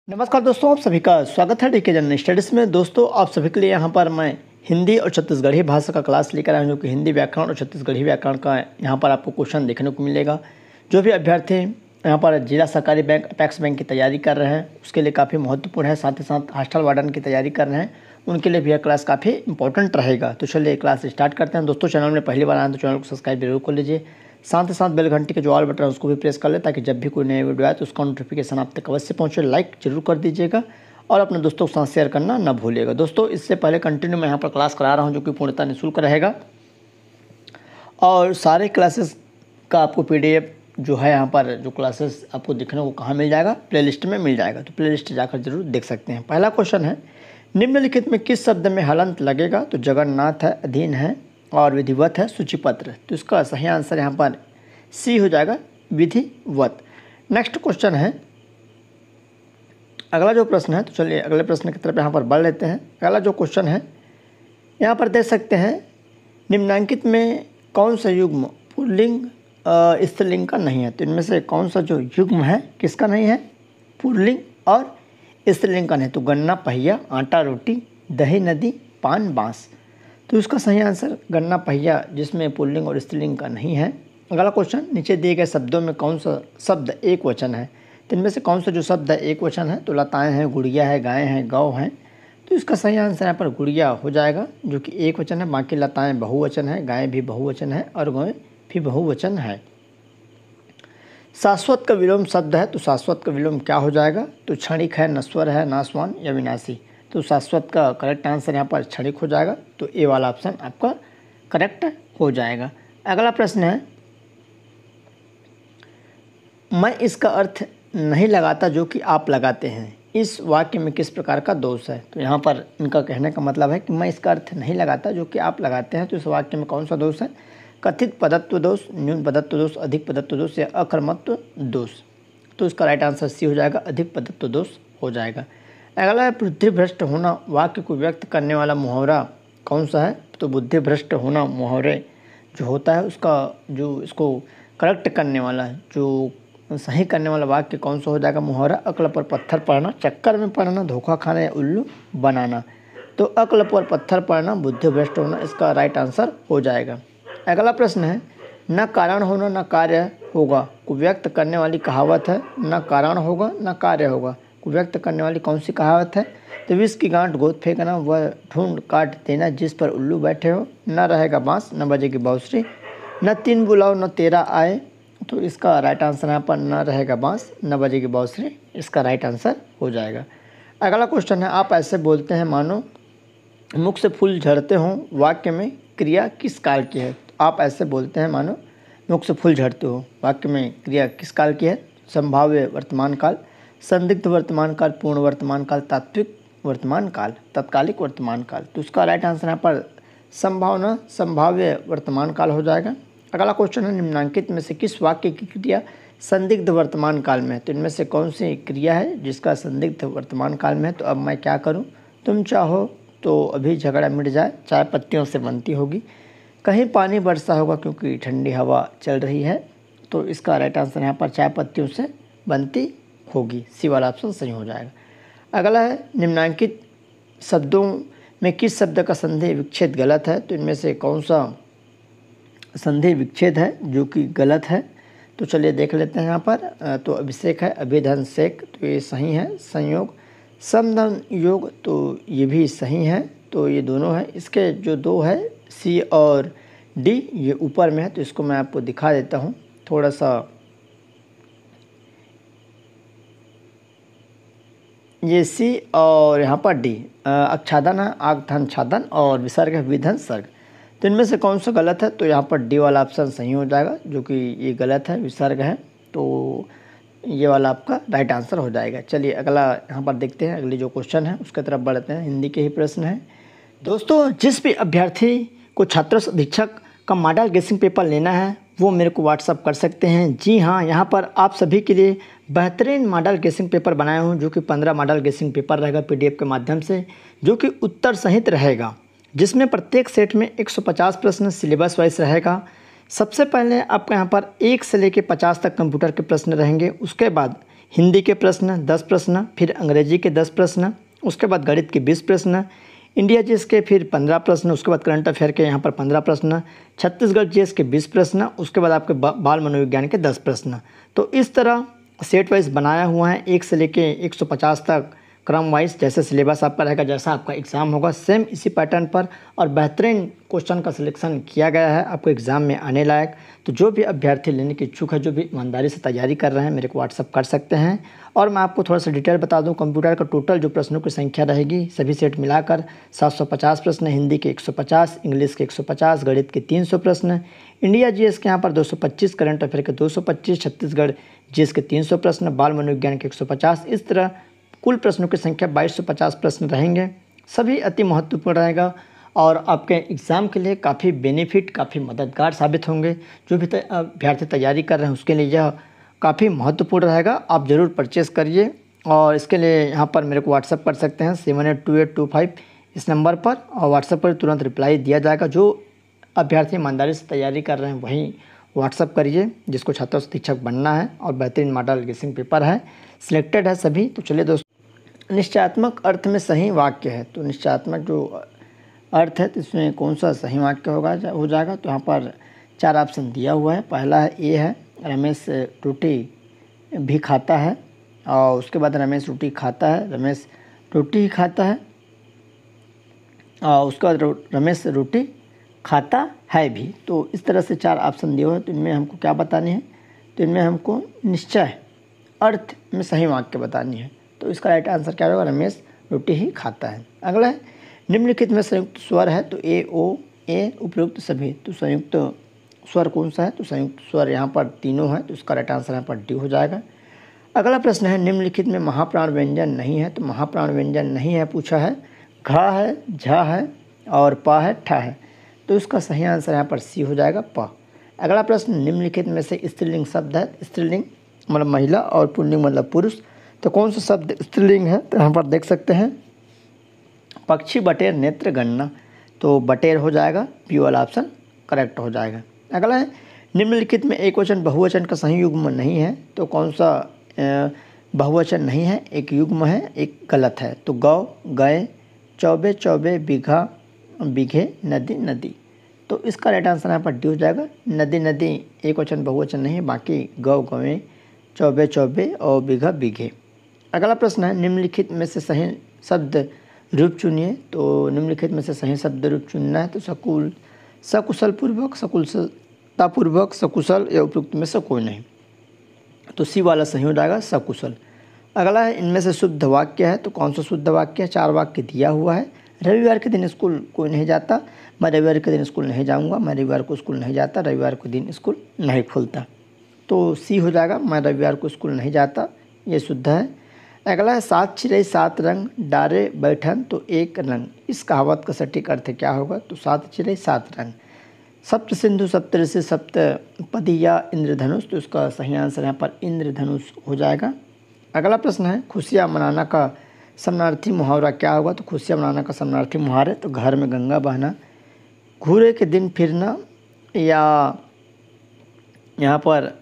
नमस्कार दोस्तों, आप सभी का स्वागत है डीके जनरल स्टडीज़ में। दोस्तों, आप सभी के लिए यहाँ पर मैं हिंदी और छत्तीसगढ़ी भाषा का क्लास लेकर आया हूँ, जो कि हिंदी व्याकरण और छत्तीसगढ़ी व्याकरण का यहाँ पर आपको क्वेश्चन देखने को मिलेगा। जो भी अभ्यर्थी यहाँ पर जिला सरकारी बैंक अपेक्स बैंक की तैयारी कर रहे हैं, उसके लिए काफ़ी महत्वपूर्ण है। साथ ही साथ हॉस्टल वार्डन की तैयारी कर रहे हैं, उनके लिए भी यह क्लास काफ़ी इंपॉर्टेंट रहेगा। तो चलिए क्लास स्टार्ट करते हैं। दोस्तों, चैनल में पहली बार आए तो चैनल को सब्सक्राइब जरूर कर लीजिए। साथ ही साथ बेल घंटी के जो ऑल बटन है उसको भी प्रेस कर ले, ताकि जब भी कोई नया वीडियो आए तो उसका नोटिफिकेशन आप तक अवश्य पहुंचे। लाइक जरूर कर दीजिएगा और अपने दोस्तों के साथ शेयर करना ना भूलिएगा। दोस्तों, इससे पहले कंटिन्यू मैं यहाँ पर क्लास करा रहा हूँ, जो कि पूर्णतः निःशुल्क रहेगा और सारे क्लासेस का आपको PDF जो है यहाँ पर जो क्लासेस आपको देखने को कहाँ मिल जाएगा, प्लेलिस्ट में मिल जाएगा। तो प्लेलिस्ट जाकर जरूर देख सकते हैं। पहला क्वेश्चन है, निम्नलिखित में किस शब्द में हलंत लगेगा? तो जगन्नाथ है, अधीन है और विधिवत है सूचीपत्र। तो इसका सही आंसर यहाँ पर C हो जाएगा, विधिवत। नेक्स्ट क्वेश्चन है, अगला जो प्रश्न है, तो चलिए अगले प्रश्न की तरफ यहाँ पर बढ़ लेते हैं। अगला जो क्वेश्चन है यहाँ पर देख सकते हैं, निम्नांकित में कौन सा युग्म पुल्लिंग स्त्रीलिंग का नहीं है? तो इनमें से कौन सा जो युग्म है किसका नहीं है? पुल्लिंग और स्त्रीलिंग का नहीं। तो गन्ना, पहिया, आटा, रोटी, दही, नदी, पान, बाँस। तो इसका सही आंसर गन्ना, पहिया, जिसमें पुल्लिंग और स्त्रीलिंग का नहीं है। अगला क्वेश्चन, नीचे दिए गए शब्दों में कौन सा शब्द एक वचन है? तो इनमें से कौन सा जो शब्द है एक वचन है? तो लताएं हैं, गुड़िया है, गाय हैं, गौ हैं। तो इसका सही आंसर यहाँ पर गुड़िया हो जाएगा, जो कि एक वचन है। बाकी लताएं बहुवचन है, गाय भी बहुवचन है और गौ भी बहुवचन है। शाश्वत का विलोम शब्द है, तो शाश्वत का विलोम क्या हो जाएगा? तो क्षणिक है, नश्वर है, नाशवान या विनाशी। तो शाश्वत का करेक्ट आंसर यहाँ पर क्षणिक हो जाएगा। तो ए वाला ऑप्शन आपका करेक्ट हो जाएगा। अगला प्रश्न है, मैं इसका अर्थ नहीं लगाता जो कि आप लगाते हैं, इस वाक्य में किस प्रकार का दोष है? तो यहाँ पर इनका कहने का मतलब है कि मैं इसका अर्थ नहीं लगाता जो कि आप लगाते हैं। तो इस वाक्य में कौन सा दोष है? कथित पदत्व दोष, न्यून पदत्व दोष, अधिक पदत्व दोष या अकर्मत्व दोष। तो इसका राइट आंसर C हो जाएगा, अधिक पदत्व दोष हो जाएगा। अगला है, बुद्धिभ्रष्ट होना वाक्य को व्यक्त करने वाला मुहावरा कौन सा है? तो बुद्धिभ्रष्ट होना मुहावरे जो होता है उसका जो इसको करेक्ट करने वाला, जो सही करने वाला वाक्य कौन सा हो जाएगा? मुहावरा, अक्ल पर पत्थर पड़ना, चक्कर में पड़ना, धोखा खाना या उल्लू बनाना। तो अक्ल पर पत्थर पड़ना, बुद्धिभ्रष्ट होना, इसका राइट आंसर हो जाएगा। अगला प्रश्न है, न कारण होना न कार्य होगा को व्यक्त करने वाली कहावत है। न कारण होगा न कार्य होगा को व्यक्त करने वाली कौन सी कहावत है? तो विष की गांठ गोद फेंकना, वह ढूंढ काट देना जिस पर उल्लू बैठे हो, न रहेगा बांस न बजेगी बांसुरी, न तीन बुलाओ न तेरा आए। तो इसका राइट आंसर यहाँ पर न रहेगा बांस न बजेगी बांसुरी, इसका राइट आंसर हो जाएगा। अगला क्वेश्चन है, आप ऐसे बोलते हैं मानो मुख से फूल झड़ते हों, वाक्य में क्रिया किस काल की है? आप ऐसे बोलते हैं मानो मुख से फूल झड़ते हो, वाक्य में क्रिया किस काल की है? संभाव्य वर्तमान काल, संदिग्ध वर्तमान काल, पूर्ण वर्तमान काल, तात्विक वर्तमान काल, तत्कालिक वर्तमान काल। तो उसका राइट आंसर यहाँ पर संभावना संभाव्य वर्तमान काल हो जाएगा। अगला क्वेश्चन है, निम्नांकित में से किस वाक्य की क्रिया संदिग्ध वर्तमान काल में है? तो इनमें से कौन सी क्रिया है जिसका संदिग्ध वर्तमान काल में है? तो अब मैं क्या करूं, तुम चाहो तो अभी झगड़ा मिट जाए, चाय पत्तियों से बनती होगी, कहीं पानी बरसा होगा क्योंकि ठंडी हवा चल रही है। तो इसका राइट आंसर यहाँ पर चाय पत्तियों से बनती होगी, C वाला ऑप्शन सही हो जाएगा। अगला है, निम्नांकित शब्दों में किस शब्द का संधि विच्छेद गलत है? तो इनमें से कौन सा संधि विच्छेद है जो कि गलत है? तो चलिए देख लेते हैं यहाँ पर। तो अभिषेक है, अभिधन शेक, तो ये सही है। संयोग, समधन योग, तो ये भी सही है। तो ये दोनों है। इसके जो दो है C और D ये ऊपर में है, तो इसको मैं आपको दिखा देता हूँ थोड़ा सा। ये C और यहाँ पर D, आच्छादन है, आगधन छादन और विसर्ग है, विधन सर्ग। तो इनमें से कौन सा गलत है? तो यहाँ पर D वाला ऑप्शन सही हो जाएगा, जो कि ये गलत है, विसर्ग है। तो ये वाला आपका राइट आंसर हो जाएगा। चलिए अगला यहाँ पर देखते हैं, अगली जो क्वेश्चन है उसके तरफ बढ़ते हैं। हिंदी के ही प्रश्न है। दोस्तों, जिस भी अभ्यर्थी को छात्र अधीक्षक का मॉडल गेसिंग पेपर लेना है वो मेरे को व्हाट्सअप कर सकते हैं। जी हाँ, यहाँ पर आप सभी के लिए बेहतरीन मॉडल गेसिंग पेपर बनाया हूँ, जो कि 15 मॉडल गेसिंग पेपर रहेगा PDF के माध्यम से, जो कि उत्तर सहित रहेगा, जिसमें प्रत्येक सेट में 150 प्रश्न सिलेबस वाइज रहेगा। सबसे पहले आपका यहाँ पर 1 से लेकर 50 तक कंप्यूटर के प्रश्न रहेंगे। उसके बाद हिंदी के प्रश्न 10 प्रश्न, फिर अंग्रेजी के 10 प्रश्न, उसके बाद गणित के 20 प्रश्न, इंडिया जीएस के फिर 15 प्रश्न, उसके बाद करंट अफेयर के यहाँ पर 15 प्रश्न, छत्तीसगढ़ जीएस के 20 प्रश्न, उसके बाद आपके बाल मनोविज्ञान के 10 प्रश्न। तो इस तरह सेट वाइज बनाया हुआ है, 1 से लेके 150 तक क्रम वाइज, जैसे सिलेबस आपका रहेगा, जैसा आपका एग्ज़ाम होगा सेम इसी पैटर्न पर, और बेहतरीन क्वेश्चन का सिलेक्शन किया गया है आपको एग्ज़ाम में आने लायक। तो जो भी अभ्यर्थी लेने के इच्छुक है, जो भी ईमानदारी से तैयारी कर रहे हैं, मेरे को व्हाट्सअप कर सकते हैं। और मैं आपको थोड़ा सा डिटेल बता दूं, कंप्यूटर का टोटल जो प्रश्नों की संख्या रहेगी सभी सेट मिलाकर 750 प्रश्न, हिंदी के 150, इंग्लिश के 150, गणित के 300 प्रश्न, इंडिया जीएस के यहाँ पर 225, करंट अफेयर के 225, छत्तीसगढ़ जीएस के 300 प्रश्न, बाल मनोविज्ञान के 150। इस तरह कुल प्रश्नों की संख्या 2250 प्रश्न रहेंगे, सभी अति महत्वपूर्ण रहेगा और आपके एग्ज़ाम के लिए काफ़ी बेनिफिट, काफ़ी मददगार साबित होंगे। जो भी अभ्यर्थी तैयारी कर रहे हैं उसके लिए यह काफ़ी महत्वपूर्ण रहेगा। आप ज़रूर परचेज़ करिए और इसके लिए यहाँ पर मेरे को व्हाट्सअप कर सकते हैं 782825 इस नंबर पर, और व्हाट्सअप पर तुरंत रिप्लाई दिया जाएगा। जो अभ्यर्थी ईमानदारी से तैयारी कर रहे हैं वहीं व्हाट्सअप करिए, जिसको छात्र शिक्षक बनना है और बेहतरीन मॉडल गेसिंग पेपर है, सिलेक्टेड है सभी। तो चलिए दोस्तों, निश्चयात्मक अर्थ में सही वाक्य है, तो निश्चयात्मक जो अर्थ है तो इसमें कौन सा सही वाक्य हो जाएगा। तो यहाँ पर 4 ऑप्शन दिया हुआ है। पहला है ए है, रमेश रोटी भी खाता है, और उसके बाद रमेश रोटी खाता है, रमेश रोटी ही खाता है, और उसके बाद रमेश रोटी खाता है भी। तो इस तरह से 4 ऑप्शन दिए हुए हैं। तो इनमें हमको क्या बतानी है, तो इनमें हमको निश्चय अर्थ में सही वाक्य बतानी है। तो इसका राइट आंसर क्या होगा, रमेश रोटी ही खाता है। अगला है निम्नलिखित में संयुक्त स्वर है, तो ए ओ ए उपयुक्त सभी। तो संयुक्त स्वर कौन सा है, तो संयुक्त स्वर यहाँ पर तीनों है, तो इसका राइट आंसर यहाँ पर डी हो जाएगा। अगला प्रश्न है निम्नलिखित में महाप्राण व्यंजन नहीं है, तो महाप्राण व्यंजन नहीं है पूछा है, घा है, झा है और पा है, ठा है। तो इसका सही आंसर यहाँ पर सी हो जाएगा, पा। अगला प्रश्न निम्नलिखित में से स्त्रीलिंग शब्द है, स्त्रीलिंग मतलब महिला और पुल्लिंग मतलब पुरुष, तो कौन सा शब्द स्त्रीलिंग है, तो यहाँ पर देख सकते हैं पक्षी, बटेर, नेत्र, गणना। तो बटेर हो जाएगा, बी वाला ऑप्शन करेक्ट हो जाएगा। अगला है निम्नलिखित में एक वचन बहुवचन का सही युग्म नहीं है, तो कौन सा बहुवचन नहीं है, एक युग्म है, एक गलत है। तो गौ, गए, चौबे, चौबे, बीघा, बीघे, नदी, नदी। तो इसका राइट आंसर यहाँ पर डी हो जाएगा, नदी, नदी एक वचन बहुवचन नहीं है, बाकी गौ, गवें, चौबे, चौबे और बीघा, बीघे। अगला प्रश्न है निम्नलिखित में से सही शब्द रूप चुनिए, तो निम्नलिखित में से सही शब्द रूप चुनना है। तो सकुशल पूर्वक, सकुशलतापूर्वक, सकुशल या उपयुक्त में से कोई नहीं। तो सी वाला सही हो जाएगा, सकुशल। अगला है इनमें से शुद्ध वाक्य है, तो कौन सा शुद्ध वाक्य है, 4 वाक्य दिया हुआ है। रविवार के दिन स्कूल कोई नहीं जाता, मैं रविवार के दिन स्कूल नहीं जाऊँगा, मैं रविवार को स्कूल नहीं जाता, रविवार के दिन स्कूल नहीं खुलता। तो सी हो जाएगा, मैं रविवार को स्कूल नहीं जाता, ये शुद्ध है। अगला है 7 चिड़ै 7 रंग डारे बैठन तो एक रंग, इस कहावत का सटीक अर्थ क्या होगा, तो 7 चिड़ै 7 रंग। सप्त सिंधु सप्तऋषि सप्तपदी या इंद्रधनुष, तो इसका सही आंसर यहाँ पर इंद्रधनुष हो जाएगा। अगला प्रश्न है खुशियाँ मनाना का समानार्थी मुहावरा क्या होगा, तो खुशियाँ मनाना का समानार्थी मुहावरे, तो घर में गंगा बहना, घूरे के दिन फिरना, या यहाँ पर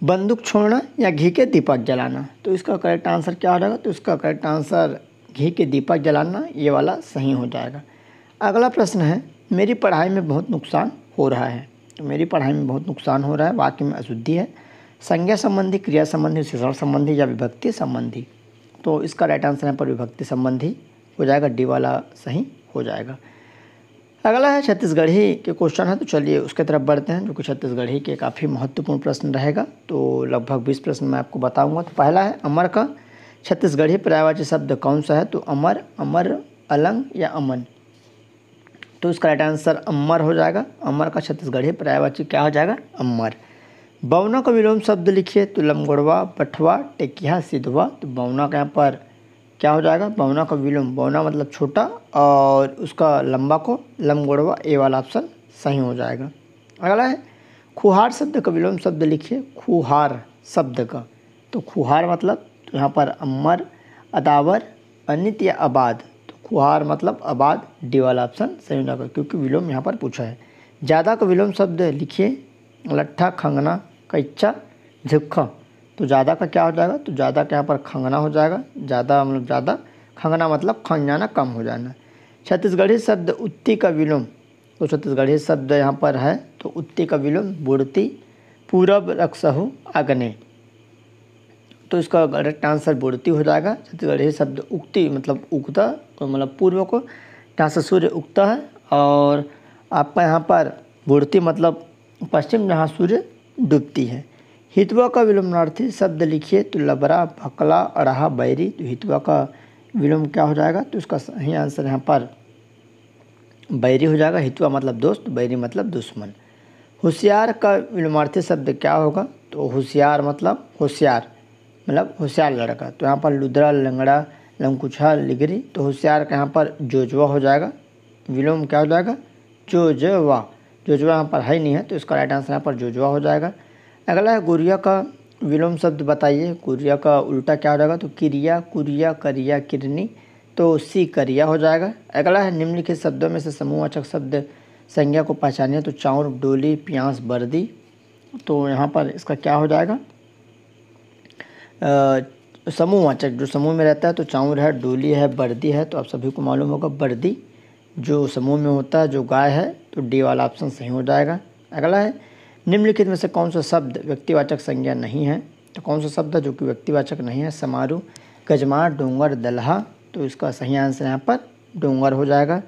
बंदूक छोड़ना या घी के दीपक जलाना। तो इसका करेक्ट आंसर क्या हो जाएगा, तो इसका करेक्ट आंसर घी के दीपक जलाना, ये वाला सही हो जाएगा। अगला प्रश्न है मेरी पढ़ाई में बहुत नुकसान हो रहा है, तो मेरी पढ़ाई में बहुत नुकसान हो रहा है वाक्य में अशुद्धि है, संज्ञा संबंधी, क्रिया संबंधी, विशेषण संबंधी या विभक्ति संबंधी। तो इसका राइट आंसर यहाँ पर विभक्ति संबंधी हो जाएगा, डी वाला सही हो जाएगा। अगला है छत्तीसगढ़ी के क्वेश्चन है, तो चलिए उसके तरफ बढ़ते हैं, जो कि छत्तीसगढ़ी के काफ़ी महत्वपूर्ण प्रश्न रहेगा। तो लगभग 20 प्रश्न मैं आपको बताऊंगा। तो पहला है अमर का छत्तीसगढ़ी पर्यायवाची शब्द कौन सा है, तो अमर, अमर, अलंग या अमन। तो इसका राइट आंसर अमर हो जाएगा। अमर का छत्तीसगढ़ी पर्यायवाची क्या हो जाएगा, अमर। बौना का विलोम शब्द लिखिए, तो लमगोड़वा, बठवा, टेकिया, सिधवा। तो बौना का यहाँ पर क्या हो जाएगा, बौना का विलोम, बौना मतलब छोटा और उसका लंबा को लमगोड़वा, ए वाला ऑप्शन सही हो जाएगा। अगला है खुहार शब्द का विलोम शब्द लिखिए, खुहार शब्द का। तो खुहार मतलब, तो यहाँ पर अमर, अदावर, अनित या आबाद। तो खुहार मतलब आबाद, डी वाला ऑप्शन सही हो जाएगा क्योंकि विलोम यहाँ पर पूछा है। ज़्यादा का विलोम शब्द लिखिए, लट्ठा, खंगना, कैच्चा, झुक्खा। तो ज़्यादा का क्या हो जाएगा, तो ज़्यादा का यहाँ पर खंगना हो जाएगा, ज़्यादा मतलब ज़्यादा, खंगना मतलब खंग जाना, कम हो जाना। छत्तीसगढ़ी शब्द उत्ती का विलोम, तो छत्तीसगढ़ी शब्द यहाँ पर है तो उत्ती का विलोम बुड़ती, पूरब, रक्षहु, आग्नेय। तो इसका करेक्ट आंसर बुड़ती हो जाएगा। छत्तीसगढ़ी शब्द उगती मतलब उगता, तो मतलब पूर्व को, जहाँ से सूर्य उगता है, और आपका यहाँ पर बुड़ती मतलब पश्चिम, जहाँ सूर्य डूबती है। हितवा का विलोमार्थी शब्द लिखिए, तो लबरा, भकला, अड़हा, बैरी। तो हितवा का विलोम क्या हो जाएगा, तो इसका सही आंसर यहाँ पर बैरी हो जाएगा। हितवा मतलब दोस्त, बैरी मतलब दुश्मन। होशियार का विलोमार्थी शब्द क्या होगा, तो होशियार मतलब होशियार, मतलब होशियार लड़का। तो यहाँ पर लुदरा, लंगड़ा, लंकुछा, लिगरी। तो होशियार का यहाँ पर जोजवा हो जाएगा, विलोम क्या हो जाएगा, जोजवा। जोजवा यहाँ पर है नहीं है, तो इसका राइट आंसर यहाँ पर जोजवा हो जाएगा। अगला है गुरिया का विलोम शब्द बताइए। गुरिया का उल्टा क्या हो जाएगा, तो किरिया, कुरिया, करिया, किरनी। तो सी करिया हो जाएगा। अगला है निम्नलिखित शब्दों में से समूहवाचक शब्द संज्ञा को पहचानिए। तो चाउर, डोली, प्यास, बर्दी। तो यहाँ पर इसका क्या हो जाएगा, समूहवाचक जो समूह में रहता है, तो चाउर है, डोली है, बर्दी है। तो आप सभी को मालूम होगा बर्दी जो समूह में होता है, जो गाय है। तो डी वाला ऑप्शन सही हो जाएगा। अगला है निम्नलिखित में से कौन सा शब्द व्यक्तिवाचक संज्ञा नहीं है। तो कौन सा शब्द है जो कि व्यक्तिवाचक नहीं है, समारोह, गजमार, डोंगर, दलहा। तो इसका सही आंसर यहाँ पर डोंगर हो जाएगा।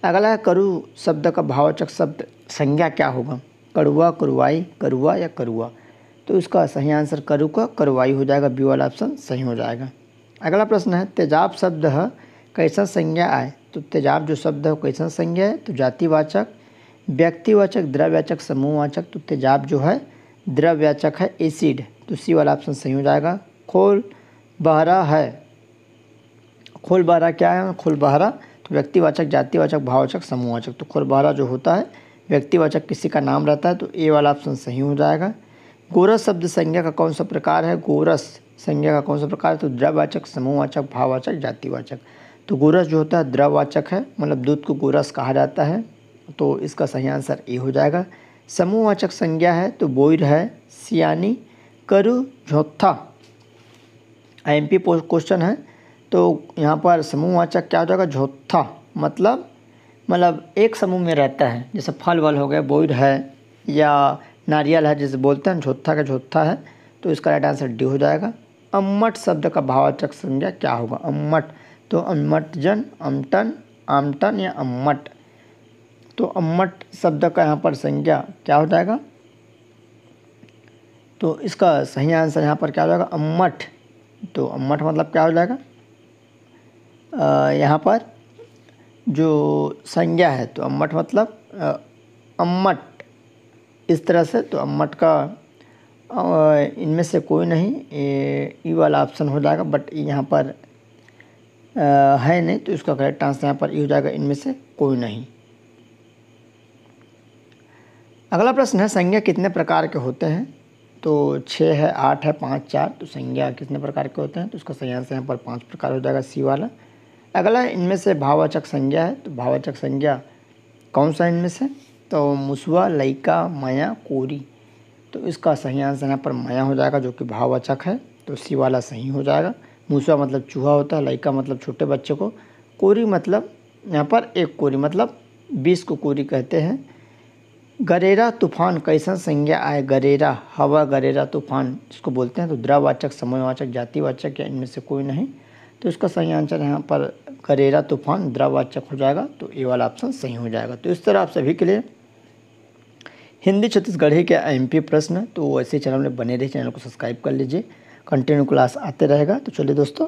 अगला है करु शब्द का भाववाचक शब्द संज्ञा क्या होगा, कड़ुआ, करुआई, करुआ या करुआ। तो इसका सही आंसर करु का करुआई हो जाएगा, बी वाला ऑप्शन सही हो जाएगा। अगला प्रश्न है तेजाब शब्द है कैसा संज्ञा आए। तो तेजाब जो शब्द है कैसा संज्ञा है, तो जातिवाचक, व्यक्तिवाचक, द्रव्यवाचक, समूहवाचक। तो तेजाब जो है द्रव्यवाचक है, एसिड। तो सी वाला ऑप्शन सही हो जाएगा। खोल बहरा है, खोल बहरा क्या है, खोल बहरा तो व्यक्तिवाचक, जातिवाचक, भाववाचक, समूहवाचक। तो खोल बहरा जो होता है व्यक्तिवाचक किसी का नाम रहता है, तो ए वाला ऑप्शन सही हो जाएगा। गोरस शब्द संज्ञा का कौन सा प्रकार है, गोरस संज्ञा का कौन सा प्रकार है, तो द्रव्यवाचक, समूहवाचक, भाववाचक, जातिवाचक। तो गोरस जो होता है द्रववाचक है, मतलब दूध को गोरस कहा जाता है। तो इसका सही आंसर ए हो जाएगा। समूहवाचक संज्ञा है तो बोइर है, सियानी, करु, झोथा। IMP क्वेश्चन है, तो यहाँ पर समूहवाचक क्या हो जाएगा, झोथा मतलब एक समूह में रहता है, जैसे फल वल हो गया, बोइर है, या नारियल है जैसे बोलते हैं, झोथा का झोथा है। तो इसका राइट आंसर डी हो जाएगा। अम्मट शब्द का भाववाचक संज्ञा क्या होगा, अम्मट। तो अम्मटजन, अमटन, आमटन या अम्मट। तो अम्मट शब्द का यहाँ पर संज्ञा क्या हो जाएगा, तो इसका सही आंसर यहाँ पर क्या हो जाएगा, अम्मट। तो अम्मट मतलब क्या हो जाएगा, यहाँ पर जो संज्ञा है, तो अम्मट मतलब अम्मट इस तरह से। तो अम्मट का इनमें से कोई नहीं, ई वाला ऑप्शन हो जाएगा, बट यहाँ पर है नहीं, तो इसका करेक्ट आंसर यहाँ पर ई हो जाएगा, इनमें से कोई नहीं। अगला प्रश्न है संज्ञा कितने प्रकार के होते हैं। तो 6 है, 8 है, 5, 4। तो संज्ञा कितने प्रकार के होते हैं, तो इसका सही आंसर यहाँ पर 5 प्रकार हो जाएगा, सी वाला। अगला इनमें से भाववाचक संज्ञा है, तो भाववाचक संज्ञा कौन सा इनमें से, तो मुसवा, लइका, माया, कोरी। तो इसका सही आंसर यहाँ पर माया हो जाएगा, जो कि भाववाचक है। तो सी वाला सही हो जाएगा। मुसवा मतलब चूहा होता है, लइका मतलब छोटे बच्चे को, कोरी मतलब यहाँ पर एक कोरी मतलब 20 को कोरी कहते हैं। गरेरा तूफान कैसा संज्ञा आए, गरेरा हवा, गरेरा तूफान इसको बोलते हैं। तो द्रववाचक, समूहवाचक, जातिवाचक या इनमें से कोई नहीं। तो इसका सही आंसर यहाँ पर गरेरा तूफान द्रववाचक हो जाएगा। तो ए वाला ऑप्शन सही हो जाएगा। तो इस तरह आप सभी के लिए हिंदी छत्तीसगढ़ी के IMP प्रश्न, तो ऐसे चैनल में बने रहिए, चैनल को सब्सक्राइब कर लीजिए, कंटिन्यू क्लास आते रहेगा। तो चलिए दोस्तों